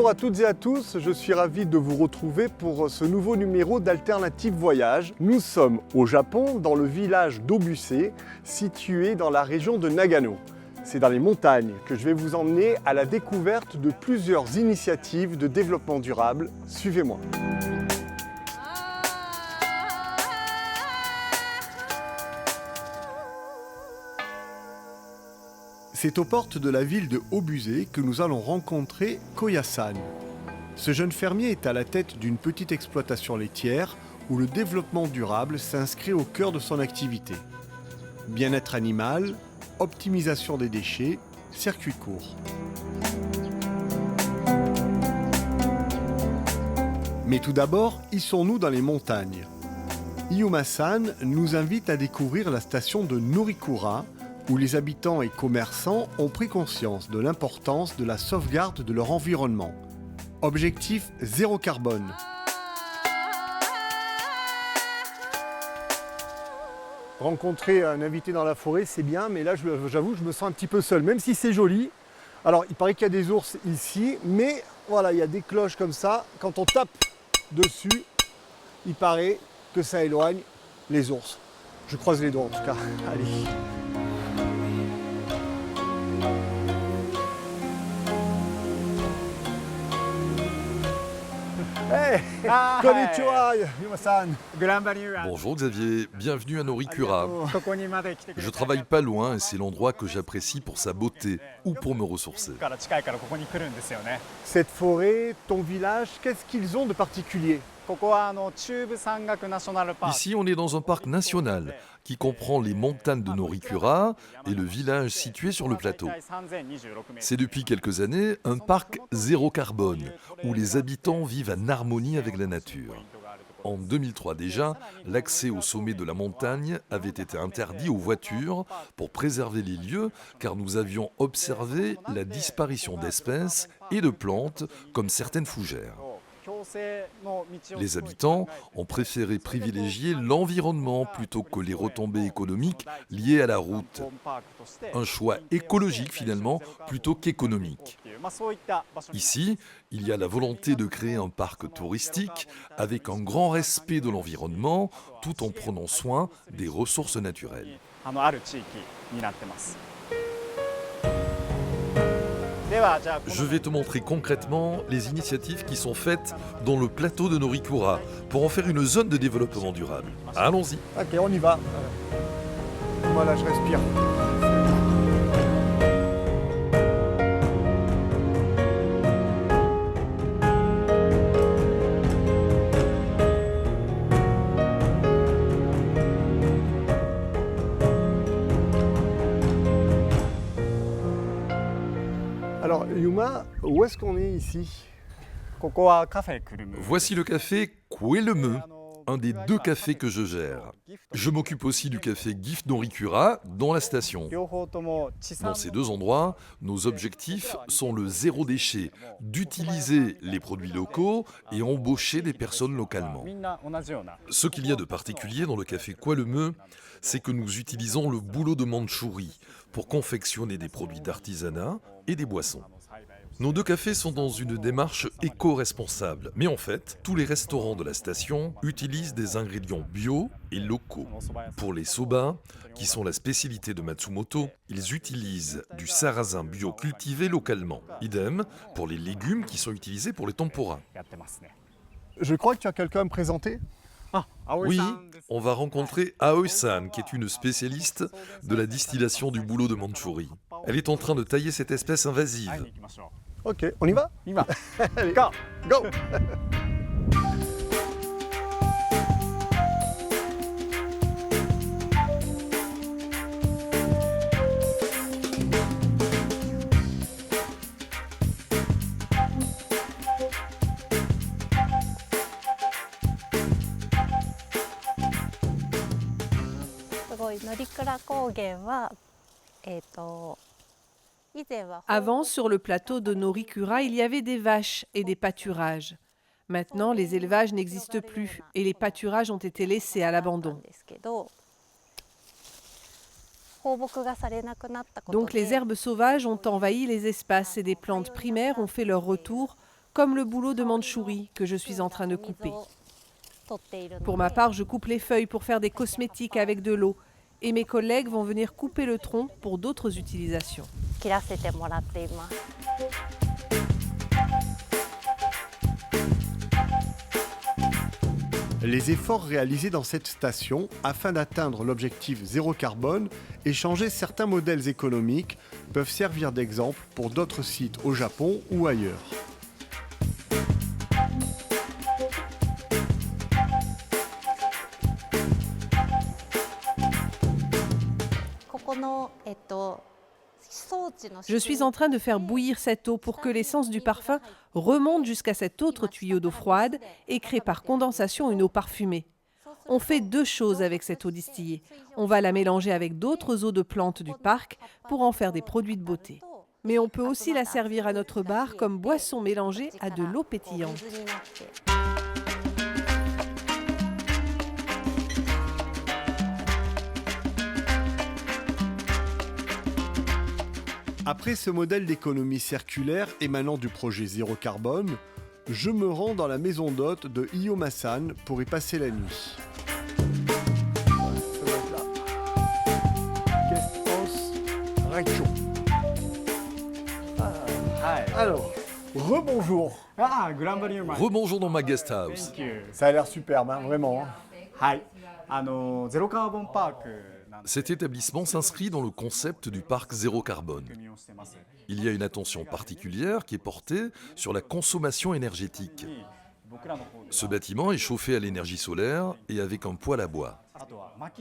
Bonjour à toutes et à tous, je suis ravi de vous retrouver pour ce nouveau numéro d'Alternative Voyage. Nous sommes au Japon, dans le village d'Obuse, situé dans la région de Nagano. C'est dans les montagnes que je vais vous emmener à la découverte de plusieurs initiatives de développement durable. Suivez-moi. C'est aux portes de la ville de Obuse que nous allons rencontrer Koya-san. Ce jeune fermier est à la tête d'une petite exploitation laitière où le développement durable s'inscrit au cœur de son activité. Bien-être animal, optimisation des déchets, circuit court. Mais tout d'abord, hissons-nous dans les montagnes. Iyuma-san nous invite à découvrir la station de Norikura, où les habitants et commerçants ont pris conscience de l'importance de la sauvegarde de leur environnement. Objectif zéro carbone. Rencontrer un invité dans la forêt, c'est bien, mais là, j'avoue, je me sens un petit peu seul, même si c'est joli. Alors, il paraît qu'il y a des ours ici, mais voilà, il y a des cloches comme ça. Quand on tape dessus, il paraît que ça éloigne les ours. Je croise les doigts en tout cas. Allez. Hey, konnichiwa, Yuma-san. Bonjour Xavier, bienvenue à Norikura. Je travaille pas loin et c'est l'endroit que j'apprécie pour sa beauté ou pour me ressourcer. Cette forêt, ton village, qu'est-ce qu'ils ont de particulier ? Ici, on est dans un parc national qui comprend les montagnes de Norikura et le village situé sur le plateau. C'est depuis quelques années un parc zéro carbone où les habitants vivent en harmonie avec la nature. En 2003 déjà, l'accès au sommet de la montagne avait été interdit aux voitures pour préserver les lieux car nous avions observé la disparition d'espèces et de plantes comme certaines fougères. Les habitants ont préféré privilégier l'environnement plutôt que les retombées économiques liées à la route. Un choix écologique finalement plutôt qu'économique. Ici, il y a la volonté de créer un parc touristique avec un grand respect de l'environnement tout en prenant soin des ressources naturelles. Je vais te montrer concrètement les initiatives qui sont faites dans le plateau de Norikura pour en faire une zone de développement durable. Allons-y. Ok, on y va. Voilà, je respire. Alors, Yuma, où est-ce qu'on est ici ? Voici le café Kueleme, un des 2 cafés que je gère. Je m'occupe aussi du café GIF Norikura dans la station. Dans ces 2 endroits, nos objectifs sont le zéro déchet, d'utiliser les produits locaux et embaucher des personnes localement. Ce qu'il y a de particulier dans le café Kueleme, c'est que nous utilisons le bouleau de Mandchourie pour confectionner des produits d'artisanat et des boissons. Nos 2 cafés sont dans une démarche éco-responsable, mais en fait, tous les restaurants de la station utilisent des ingrédients bio et locaux. Pour les soba, qui sont la spécialité de Matsumoto, ils utilisent du sarrasin bio cultivé localement. Idem pour les légumes qui sont utilisés pour les tempura. Je crois que tu as quelqu'un à me présenter. Oui, on va rencontrer Aoi-san, qui est une spécialiste de la distillation du bouleau de Mandchourie. Elle est en train de tailler cette espèce invasive. Ok, on y va ? Allez, go. Avant, sur le plateau de Norikura, il y avait des vaches et des pâturages. Maintenant, les élevages n'existent plus et les pâturages ont été laissés à l'abandon. Donc les herbes sauvages ont envahi les espaces et des plantes primaires ont fait leur retour, comme le bouleau de Mandchourie que je suis en train de couper. Pour ma part, je coupe les feuilles pour faire des cosmétiques avec de l'eau et mes collègues vont venir couper le tronc pour d'autres utilisations. Les efforts réalisés dans cette station afin d'atteindre l'objectif zéro carbone et changer certains modèles économiques peuvent servir d'exemple pour d'autres sites au Japon ou ailleurs. Je suis en train de faire bouillir cette eau pour que l'essence du parfum remonte jusqu'à cet autre tuyau d'eau froide et crée par condensation une eau parfumée. On fait deux choses avec cette eau distillée. On va la mélanger avec d'autres eaux de plantes du parc pour en faire des produits de beauté. Mais on peut aussi la servir à notre bar comme boisson mélangée à de l'eau pétillante. Après ce modèle d'économie circulaire émanant du projet Zéro Carbone, je me rends dans la maison d'hôte de Iyoma-san pour y passer la nuit. Guest House Raicho. Alors, rebonjour. Rebonjour dans ma guest house. Ça a l'air superbe, hein, vraiment. Cet établissement s'inscrit dans le concept du parc zéro carbone. Il y a une attention particulière qui est portée sur la consommation énergétique. Ce bâtiment est chauffé à l'énergie solaire et avec un poêle à bois.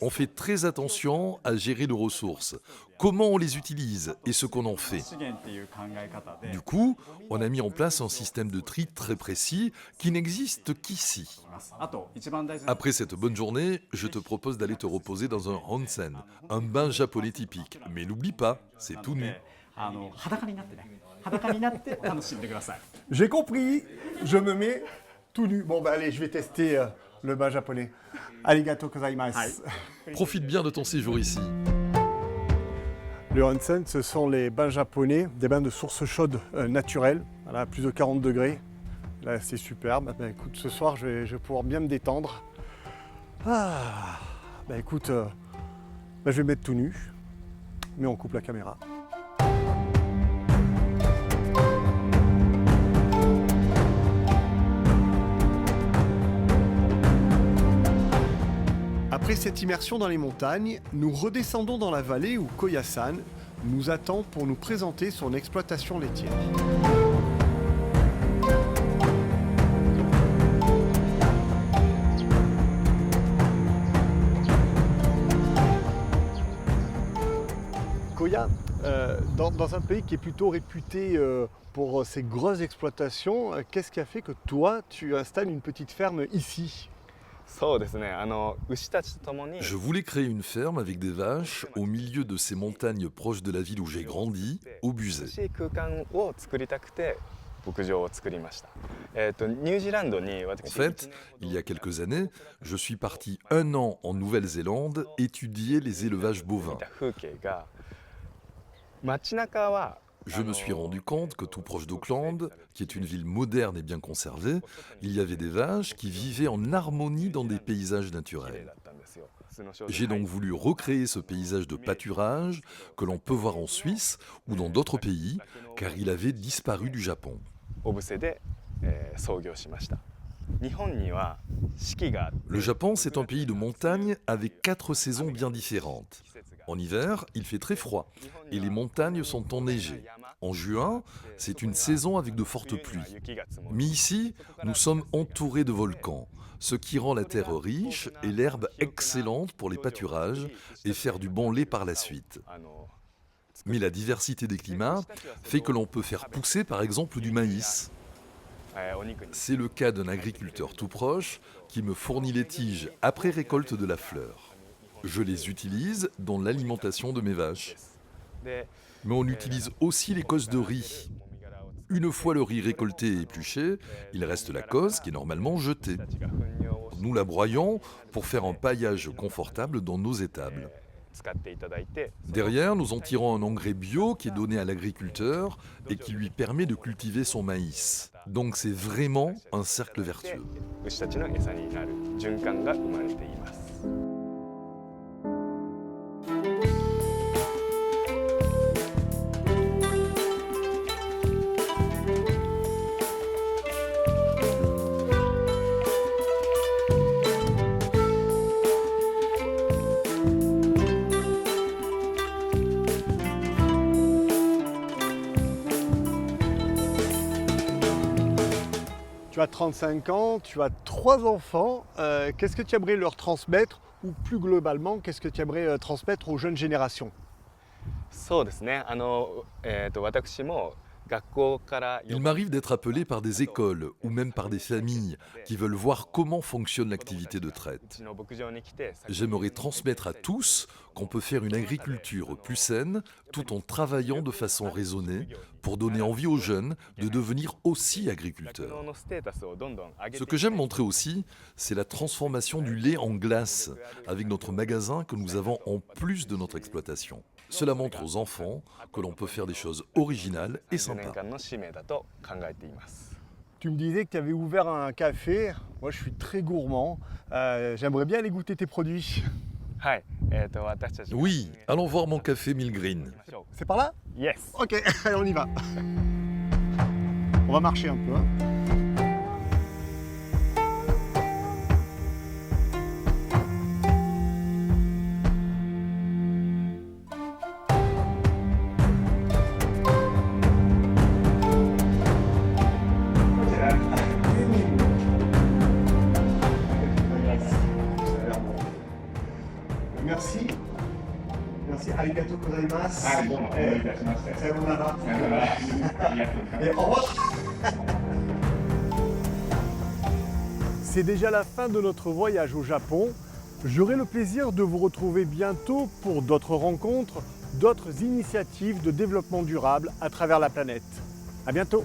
On fait très attention à gérer nos ressources, comment on les utilise et ce qu'on en fait. Du coup, on a mis en place un système de tri très précis qui n'existe qu'ici. Après cette bonne journée, je te propose d'aller te reposer dans un onsen, un bain japonais typique. Mais n'oublie pas, c'est tout nu. J'ai compris, je me mets tout nu. Bon, bah allez, je vais tester le bain japonais. Arigato gozaimasu. Profite bien de ton séjour ici. Le onsen, ce sont les bains japonais, des bains de source chaude naturelle, voilà, à plus de 40 degrés. Là, c'est superbe. Bah, écoute, ce soir, je vais pouvoir bien me détendre. Ah, bah écoute, je vais me mettre tout nu, mais on coupe la caméra. Après cette immersion dans les montagnes, nous redescendons dans la vallée où Koya-san nous attend pour nous présenter son exploitation laitière. Koya, dans un pays qui est plutôt réputé pour ses grosses exploitations, qu'est-ce qui a fait que toi, tu installes une petite ferme ici ? Je voulais créer une ferme avec des vaches au milieu de ces montagnes proches de la ville où j'ai grandi, au Buzet. En fait, il y a quelques années, je suis parti 1 an en Nouvelle-Zélande étudier les élevages bovins. Je me suis rendu compte que tout proche d'Auckland, qui est une ville moderne et bien conservée, il y avait des vaches qui vivaient en harmonie dans des paysages naturels. J'ai donc voulu recréer ce paysage de pâturage que l'on peut voir en Suisse ou dans d'autres pays, car il avait disparu du Japon. Le Japon, c'est un pays de montagne avec 4 saisons bien différentes. En hiver, il fait très froid et les montagnes sont enneigées. En juin, c'est une saison avec de fortes pluies. Mais ici, nous sommes entourés de volcans, ce qui rend la terre riche et l'herbe excellente pour les pâturages et faire du bon lait par la suite. Mais la diversité des climats fait que l'on peut faire pousser par exemple du maïs. C'est le cas d'un agriculteur tout proche qui me fournit les tiges après récolte de la fleur. Je les utilise dans l'alimentation de mes vaches. Mais on utilise aussi les cosses de riz. Une fois le riz récolté et épluché, il reste la cosse qui est normalement jetée. Nous la broyons pour faire un paillage confortable dans nos étables. Derrière, nous en tirons un engrais bio qui est donné à l'agriculteur et qui lui permet de cultiver son maïs. Donc c'est vraiment un cercle vertueux. Tu as 35 ans, tu as 3 enfants. Qu'est-ce que tu aimerais leur transmettre ou plus globalement, qu'est-ce que tu aimerais transmettre aux jeunes générations? Il m'arrive d'être appelé par des écoles ou même par des familles qui veulent voir comment fonctionne l'activité de traite. J'aimerais transmettre à tous qu'on peut faire une agriculture plus saine tout en travaillant de façon raisonnée pour donner envie aux jeunes de devenir aussi agriculteurs. Ce que j'aime montrer aussi, c'est la transformation du lait en glace avec notre magasin que nous avons en plus de notre exploitation. Cela montre aux enfants que l'on peut faire des choses originales et sympas. Tu me disais que tu avais ouvert un café. Moi, je suis très gourmand. J'aimerais bien aller goûter tes produits. Oui, allons voir mon café Milgreen. C'est par là? Yes. Ok, allez, on y va. On va marcher un peu. Merci. Merci. Arigato gozaimasu. Sayonara. Et au revoir. C'est déjà la fin de notre voyage au Japon. J'aurai le plaisir de vous retrouver bientôt pour d'autres rencontres, d'autres initiatives de développement durable à travers la planète. À bientôt.